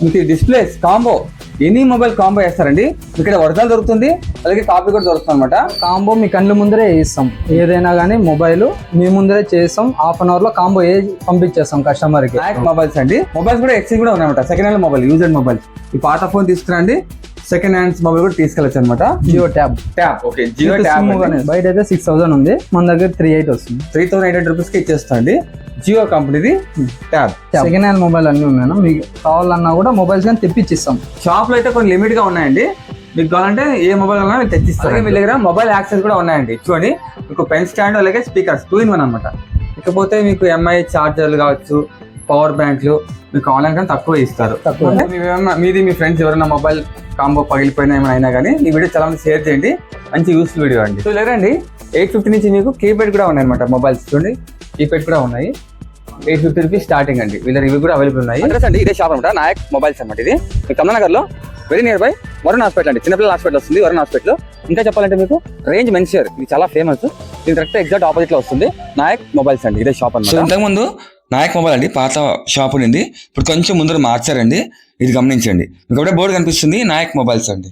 మీకు displays combo any mobile combo వేస్తారండి. ఇక్కడ ఒరిజినల్ దొరుకుతుంది, అలాగే కాపీ కూడా దొరుకుతుంది అనమాట. కాంబో మీ కళ్ళు ముందరే ఇస్తాం. ఏదైనా కానీ మొబైల్ మీ ముందరే చేస్తాం. హాఫ్ అన్ అవర్ లో కాంబో పంపించేస్తాం కస్టమర్ కి. నాయక్ మొబైల్స్ అండి. మొబైల్స్ కూడా ఎక్స్చేంజ్ కూడా ఉన్నాయన్నమాట. Second hand mobile, used mobile. ఈ పాత ఫోన్ తీసుకురండి, సెకండ్ హ్యాండ్స్ మొబైల్ కూడా తీసుకెళ్ళచ్చు అనమాట. Jio tab. Okay, Jio tab. బయట అయితే 6000 ఉంది, మన దగ్గర 3800 వస్తుంది. 3800 రూపీస్ కి ఇచ్చేస్తాండి. జియో కంపెనీది ట్యాబ్. సెకండ్ హ్యాండ్ మొబైల్ అన్ని ఉన్నాయి. మీకు కావాలన్నా కూడా మొబైల్స్ కానీ తెప్పించిస్తాం. షాప్ లో అయితే కొన్ని లిమిట్ గా ఉన్నాయండి. మీకు కావాలంటే ఏ మొబైల్ కావాలన్నా మీరు తెచ్చిస్తారు. మీ దగ్గర మొబైల్ యాక్సెస్ కూడా ఉన్నాయండి. చూడండి, మీకు పెన్ స్టాండ్ అలాగే స్పీకర్స్ 2-in-1 అనమాట. ఇకపోతే మీకు ఎంఐ చార్జర్లు కావచ్చు, పవర్ బ్యాంక్లు మీకు ఆన్లైన్ కానీ తక్కువ ఇస్తారు. మీది మీ ఫ్రెండ్స్ ఎవరైనా మొబైల్ కాంబో పగిలిపోయినా ఏమైనా అయినా కానీ ఈ వీడియో చాలా మంది షేర్ చేయండి. మంచి యూస్ఫుల్ వీడియో అండి. సో లేదండి 850 నుంచి మీకు కీప్యాడ్ కూడా ఉన్నాయి అనమాట. మొబైల్స్ చూడండి, కీప్యాడ్ కూడా ఉన్నాయి. 850 రూపీస్ స్టార్టింగ్ అండి. వీళ్ళ రివ్యూ కూడా అవైలబుల్ ఉన్నాయి. అడ్రస్ అండి ఇదే షాప్ అనమాట, నాయక్ మొబైల్స్ అనమాట. ఇది కమలానగర్ లో very near by Varun hospital అండి. చిన్నపిల్లల హాస్పిటల్ వస్తుంది వరుణ్ హాస్పిటల్. ఇంకా చెప్పాలంటే మీకు రేంజ్ మెన్షియర్ ఇది చాలా ఫేమస్. ఇది కరెక్ట్ ఎగ్జాక్ట్ ఆపోజిట్ లో వస్తుంది నాయక్ మొబైల్స్ అండి. ఇదే షాప్ అనమాట. ఇంతకుముందు నాయక్ మొబైల్ అండి పాత షాప్ ఉంది, ఇప్పుడు కొంచెం ముందర మార్చారండి. ఇది గమనించండి, మీకు ఒకటే బోర్డు కనిపిస్తుంది నాయక్ మొబైల్స్ అండి.